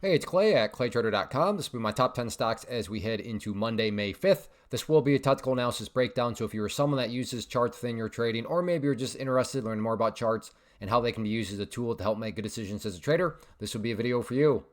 Hey, it's Clay at claytrader.com. This will be my top 10 stocks as we head into Monday, May 5th. This will be a technical analysis breakdown, so if you're someone that uses charts within your trading, or maybe you're just interested in learning more about charts and how they can be used as a tool to help make good decisions as a trader, this will be a video for you.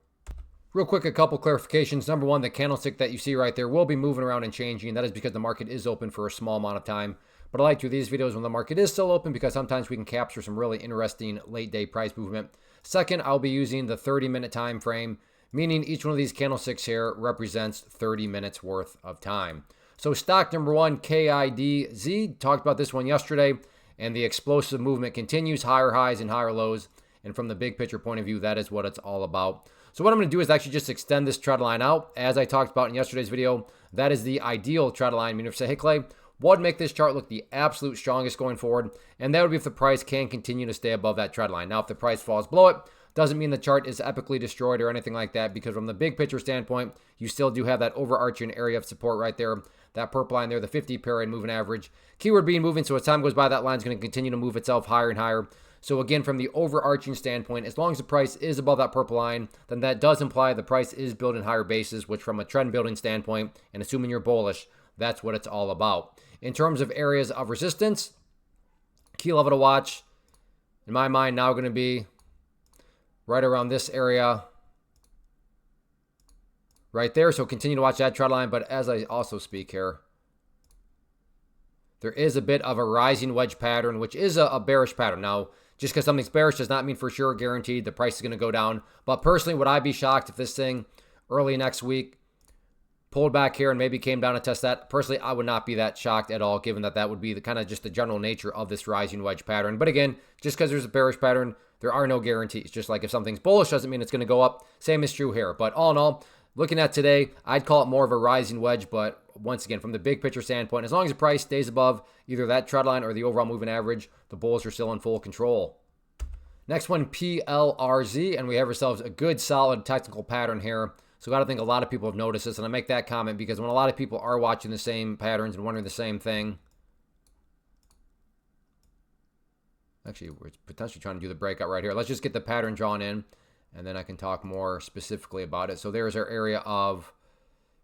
Real quick, a couple clarifications. Number one, the candlestick that you see right there will be moving around and changing. That is because the market is open for a small amount of time. But I like to do these videos when the market is still open because sometimes we can capture some really interesting late day price movement. Second, I'll be using the 30-minute time frame, meaning each one of these candlesticks here represents 30 minutes worth of time. So stock number one, KIDZ, talked about this one yesterday, and the explosive movement continues, higher highs and higher lows. And from the big picture point of view, that is what it's all about. So what I'm going to do is actually just extend this trend line out. As I talked about in yesterday's video, that is the ideal trend line. I mean, if you say, hey, Clay, what would make this chart look the absolute strongest going forward? And that would be if the price can continue to stay above that trend line. Now, if the price falls below it, doesn't mean the chart is epically destroyed or anything like that, because from the big picture standpoint, you still do have that overarching area of support right there. That purple line there, the 50 period moving average. Keyword being moving, so as time goes by, that line is going to continue to move itself higher and higher. So again, from the overarching standpoint, as long as the price is above that purple line, then that does imply the price is building higher bases, which from a trend building standpoint, and assuming you're bullish, that's what it's all about. In terms of areas of resistance, key level to watch, in my mind, now going to be right around this area right there. So continue to watch that trend line. But as I also speak here, there is a bit of a rising wedge pattern, which is a bearish pattern. Now, just because something's bearish does not mean for sure guaranteed the price is going to go down. But personally, would I be shocked if this thing early next week pulled back here and maybe came down to test that? Personally, I would not be that shocked at all, given that that would be the kind of just the general nature of this rising wedge pattern. But again, just because there's a bearish pattern, there are no guarantees. Just like if something's bullish doesn't mean it's going to go up. Same is true here. But all in all, looking at today, I'd call it more of a rising wedge. But once again, from the big picture standpoint, as long as the price stays above either that trend line or the overall moving average, the bulls are still in full control. Next one, PLRZ, and we have ourselves a good solid technical pattern here. So I gotta think a lot of people have noticed this, and I make that comment because when a lot of people are watching the same patterns and wondering the same thing, actually, we're potentially trying to do the breakout right here. Let's just get the pattern drawn in, and then I can talk more specifically about it. So there's our area of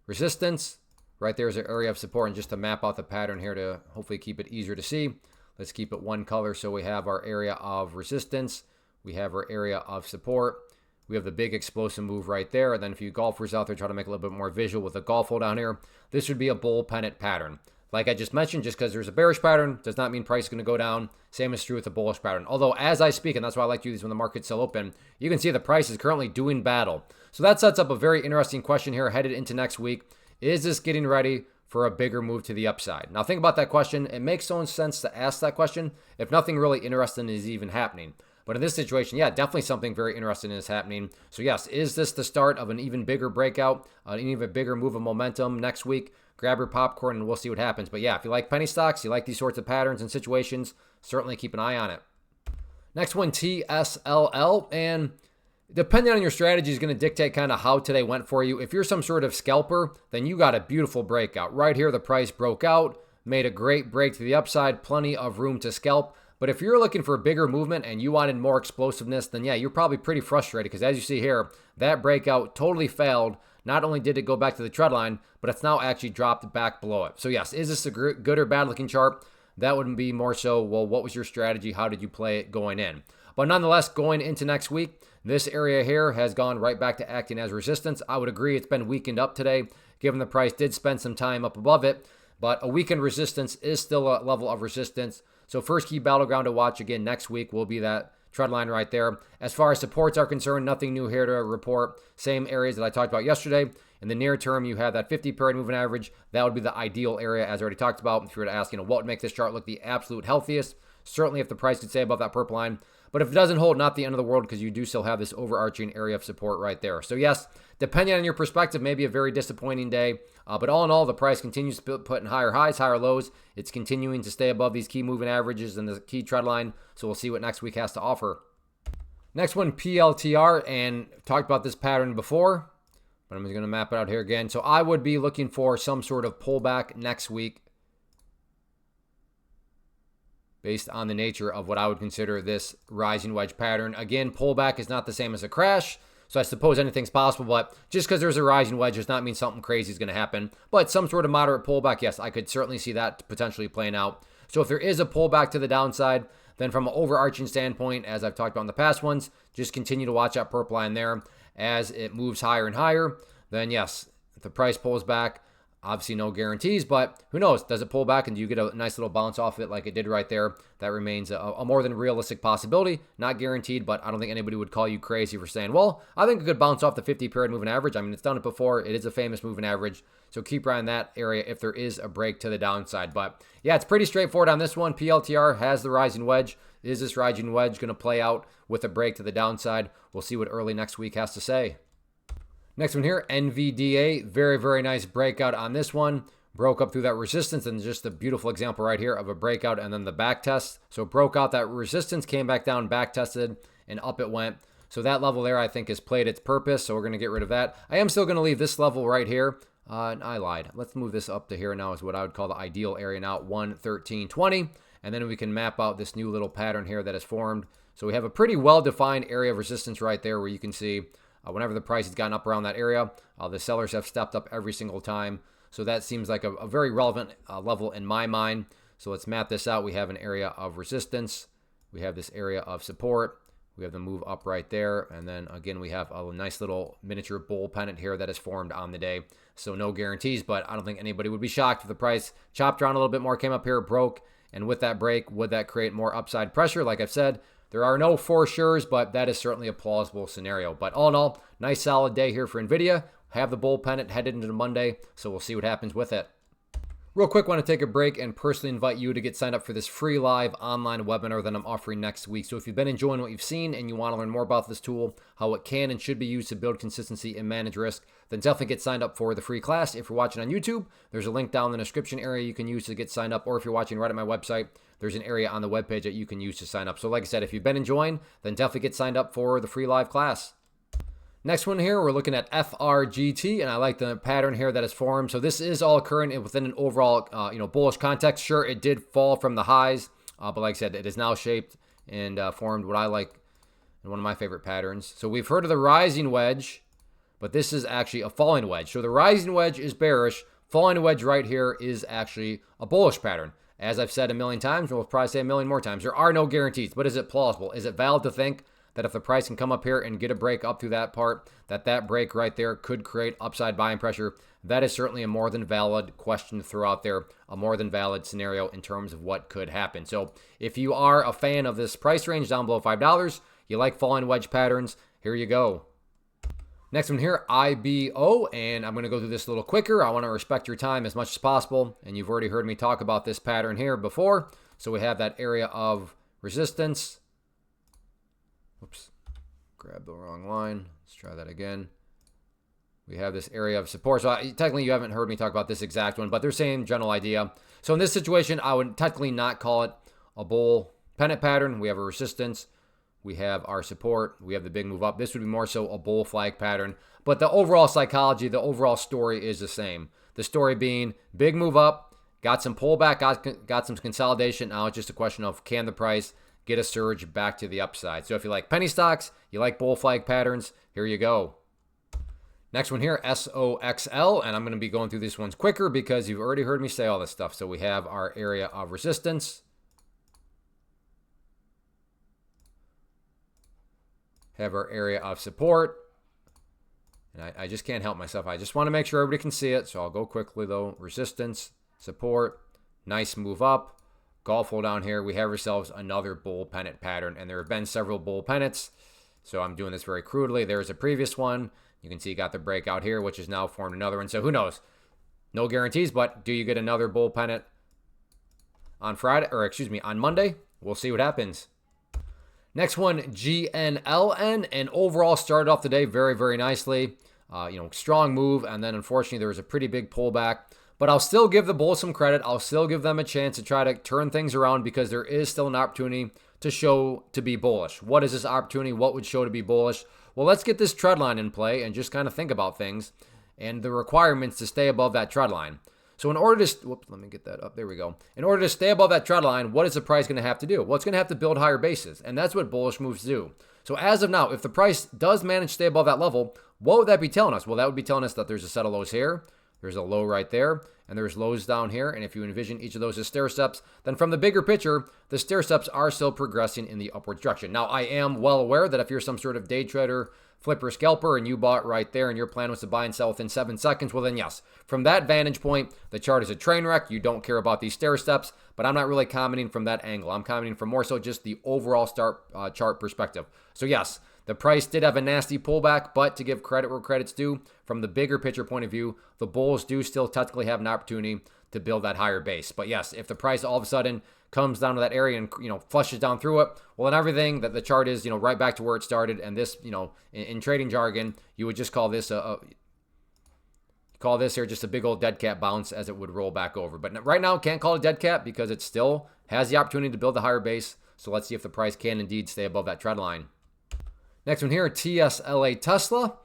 resistance. Right there's our area of support. And just to map out the pattern here to hopefully keep it easier to see, let's keep it one color. So we have our area of resistance. We have our area of support. We have the big explosive move right there. And then if you golfers out there try to make a little bit more visual with the golf hole down here, this would be a bull pennant pattern. Like I just mentioned, just because there's a bearish pattern does not mean price is going to go down. Same is true with the bullish pattern. Although as I speak, and that's why I like to do these when the market's still open, you can see the price is currently doing battle. So that sets up a very interesting question here headed into next week. Is this getting ready for a bigger move to the upside? Now think about that question. It makes so much sense to ask that question if nothing really interesting is even happening. But in this situation, yeah, definitely something very interesting is happening. So yes, is this the start of an even bigger breakout, an even bigger move of momentum next week? Grab your popcorn and we'll see what happens. But yeah, if you like penny stocks, you like these sorts of patterns and situations, certainly keep an eye on it. Next one, TSLL. And depending on your strategy is going to dictate kind of how today went for you. If you're some sort of scalper, then you got a beautiful breakout. Right here, the price broke out, made a great break to the upside, plenty of room to scalp. But if you're looking for a bigger movement and you wanted more explosiveness, then yeah, you're probably pretty frustrated because as you see here, that breakout totally failed. Not only did it go back to the trend line, but it's now actually dropped back below it. So yes, is this a good or bad looking chart? That would be more so, well, what was your strategy? How did you play it going in? But nonetheless, going into next week, this area here has gone right back to acting as resistance. I would agree it's been weakened up today, given the price did spend some time up above it. But a weakened resistance is still a level of resistance. So first key battleground to watch again next week will be that trend line right there. As far as supports are concerned, nothing new here to report. Same areas that I talked about yesterday. In the near term, you have that 50 period moving average. That would be the ideal area, as I already talked about. If you were to ask, what would make this chart look the absolute healthiest? Certainly if the price could stay above that purple line. But if it doesn't hold, not the end of the world, because you do still have this overarching area of support right there. So yes, depending on your perspective, maybe a very disappointing day. But all in all, the price continues to put in higher highs, higher lows. It's continuing to stay above these key moving averages and the key trend line. So we'll see what next week has to offer. Next one, PLTR, and talked about this pattern before, but I'm just going to map it out here again. So I would be looking for some sort of pullback next week based on the nature of what I would consider this rising wedge pattern. Again, pullback is not the same as a crash. So I suppose anything's possible, but just because there's a rising wedge does not mean something crazy is going to happen. But some sort of moderate pullback, yes, I could certainly see that potentially playing out. So if there is a pullback to the downside, then from an overarching standpoint, as I've talked about in the past ones, just continue to watch that purple line there. As it moves higher and higher, then yes, if the price pulls back, obviously no guarantees, but who knows? Does it pull back and do you get a nice little bounce off of it like it did right there? That remains a more than realistic possibility. Not guaranteed, but I don't think anybody would call you crazy for saying, well, I think it could bounce off the 50-period moving average. I mean, it's done it before. It is a famous moving average. So keep your eye on that area if there is a break to the downside. But yeah, it's pretty straightforward on this one. PLTR has the rising wedge. Is this rising wedge going to play out with a break to the downside? We'll see what early next week has to say. Next one here, NVDA. Very, very nice breakout on this one. Broke up through that resistance, and just a beautiful example right here of a breakout and then the back test. So broke out that resistance, came back down, back tested, and up it went. So that level there, I think, has played its purpose. So we're going to get rid of that. I am still going to leave this level right here. And I lied. Let's move this up to here now is what I would call the ideal area now, 113.20. And then we can map out this new little pattern here that is formed. So we have a pretty well-defined area of resistance right there where you can see whenever the price has gotten up around that area, the sellers have stepped up every single time. So that seems like a very relevant level in my mind. So let's map this out. We have an area of resistance. We have this area of support. We have the move up right there. And then again, we have a nice little miniature bull pennant here that is formed on the day. So no guarantees, but I don't think anybody would be shocked if the price chopped around a little bit more, came up here, broke. And with that break, would that create more upside pressure? Like I've said, there are no for sures, but that is certainly a plausible scenario. But all in all, nice solid day here for NVIDIA. Have the bull pennant headed into Monday, so we'll see what happens with it. Real quick, want to take a break and personally invite you to get signed up for this free live online webinar that I'm offering next week. So if you've been enjoying what you've seen and you want to learn more about this tool, how it can and should be used to build consistency and manage risk, then definitely get signed up for the free class. If you're watching on YouTube, there's a link down in the description area you can use to get signed up. Or if you're watching right at my website, there's an area on the webpage that you can use to sign up. So like I said, if you've been enjoying, then definitely get signed up for the free live class. Next one here, we're looking at FRGT, and I like the pattern here that is formed. So this is all occurring within an overall, bullish context. Sure, it did fall from the highs, but like I said, it is now shaped and formed what I like in one of my favorite patterns. So we've heard of the rising wedge, but this is actually a falling wedge. So the rising wedge is bearish. Falling wedge right here is actually a bullish pattern. As I've said a million times, and we'll probably say a million more times, there are no guarantees, but is it plausible? Is it valid to think that if the price can come up here and get a break up through that part, that break right there could create upside buying pressure? That is certainly a more than valid question to throw out there, a more than valid scenario in terms of what could happen. So if you are a fan of this price range down below $5, you like falling wedge patterns, here you go. Next one here, IBO, and I'm going to go through this a little quicker. I want to respect your time as much as possible, and you've already heard me talk about this pattern here before. So we have that area of resistance. Oops, grab the wrong line. Let's try that again. We have this area of support. So technically you haven't heard me talk about this exact one, but they're same general idea. So in this situation, I would technically not call it a bull pennant pattern. We have a resistance. We have our support. We have the big move up. This would be more so a bull flag pattern. But the overall psychology, the overall story is the same. The story being big move up, got some pullback, got some consolidation. Now it's just a question of can the price get a surge back to the upside. So if you like penny stocks, you like bull flag patterns, here you go. Next one here, SOXL, and I'm going to be going through these ones quicker because you've already heard me say all this stuff. So we have our area of resistance. Have our area of support. And I just can't help myself. I just want to make sure everybody can see it. So I'll go quickly though. Resistance, support, nice move up. Golf hole down here. We have ourselves another bull pennant pattern. And there have been several bull pennants. So I'm doing this very crudely. There's a previous one. You can see you got the breakout here, which has now formed another one. So who knows? No guarantees, but do you get another bull pennant on Friday, or excuse me, on Monday? We'll see what happens. Next one, GNLN, and overall started off the day very, very nicely. Strong move, and then unfortunately there was a pretty big pullback. But I'll still give the bulls some credit. I'll still give them a chance to try to turn things around because there is still an opportunity to show to be bullish. What is this opportunity? What would show to be bullish? Well, let's get this trend line in play and just kind of think about things and the requirements to stay above that trend line. So in order to, whoops, let me get that up. There we go. In order to stay above that trend line, what is the price going to have to do? Well, it's going to have to build higher bases, and that's what bullish moves do. So as of now, if the price does manage to stay above that level, what would that be telling us? Well, that would be telling us that there's a set of lows here, there's a low right there, and there's lows down here. And if you envision each of those as stair steps, then from the bigger picture, the stair steps are still progressing in the upward direction. Now, I am well aware that if you're some sort of day trader, flipper, scalper, and you bought right there and your plan was to buy and sell within 7 seconds, well then yes, from that vantage point, the chart is a train wreck. You don't care about these stair steps, but I'm not really commenting from that angle. I'm commenting from more so just the overall chart perspective. So yes, the price did have a nasty pullback, but to give credit where credit's due, from the bigger picture point of view, the bulls do still technically have an opportunity to build that higher base. But yes, if the price all of a sudden comes down to that area and, flushes down through it, well, then everything that the chart is, right back to where it started. And this, in trading jargon, you would just call this here just a big old dead cat bounce as it would roll back over. But right now, can't call it dead cat because it still has the opportunity to build a higher base. So let's see if the price can indeed stay above that trend line. Next one here, TSLA Tesla.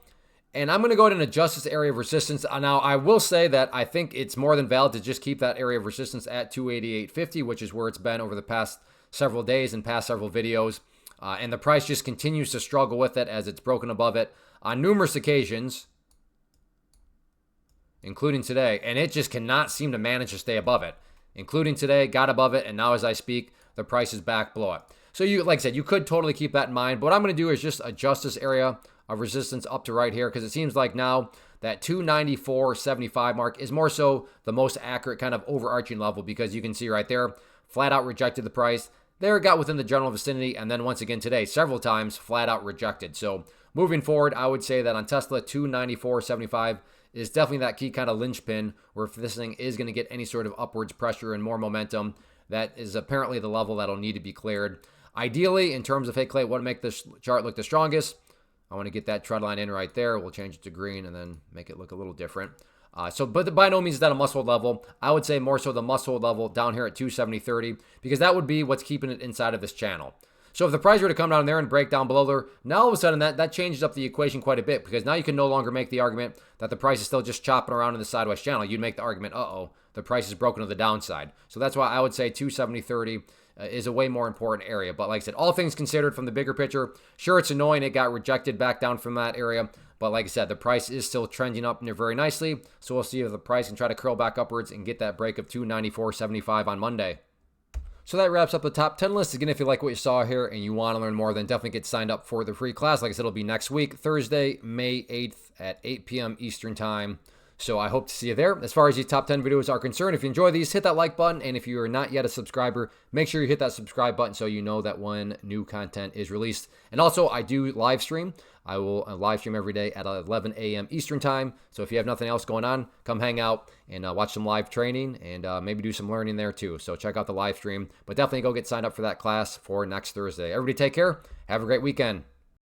And I'm going to go ahead and adjust this area of resistance. Now, I will say that I think it's more than valid to just keep that area of resistance at 288.50, which is where it's been over the past several days and past several videos. And the price just continues to struggle with it as it's broken above it on numerous occasions, including today. And it just cannot seem to manage to stay above it. Including today, got above it, and now as I speak, the price is back below it. So like I said, you could totally keep that in mind. But what I'm going to do is just adjust this area of resistance up to right here, because it seems like now that 294.75 mark is more so the most accurate kind of overarching level, because you can see right there, flat out rejected the price. There it got within the general vicinity, and then once again today, several times, flat out rejected. So moving forward, I would say that on Tesla, 294.75 is definitely that key kind of linchpin, where if this thing is going to get any sort of upwards pressure and more momentum, that is apparently the level that'll need to be cleared. Ideally, in terms of, hey, Clay, what would make this chart look the strongest? I want to get that trend line in right there. We'll change it to green and then make it look a little different. But by no means is that a must-hold level. I would say more so the must-hold level down here at 270.30, because that would be what's keeping it inside of this channel. So if the price were to come down there and break down below there, now all of a sudden that changes up the equation quite a bit, because now you can no longer make the argument that the price is still just chopping around in the sideways channel. You'd make the argument, the price is broken to the downside. So that's why I would say 270.30 is a way more important area. But like I said, all things considered from the bigger picture, sure, it's annoying it got rejected back down from that area. But like I said, the price is still trending up very nicely. So we'll see if the price can try to curl back upwards and get that break of 294.75 on Monday. So that wraps up the top 10 list. Again, if you like what you saw here and you want to learn more, then definitely get signed up for the free class. Like I said, it'll be next week, Thursday, May 8th at 8 p.m. Eastern Time. So I hope to see you there. As far as these top 10 videos are concerned, if you enjoy these, hit that like button. And if you are not yet a subscriber, make sure you hit that subscribe button so you know that when new content is released. And also, I do live stream. I will live stream every day at 11 a.m. Eastern Time. So if you have nothing else going on, come hang out and watch some live training and maybe do some learning there too. So check out the live stream. But definitely go get signed up for that class for next Thursday. Everybody take care. Have a great weekend.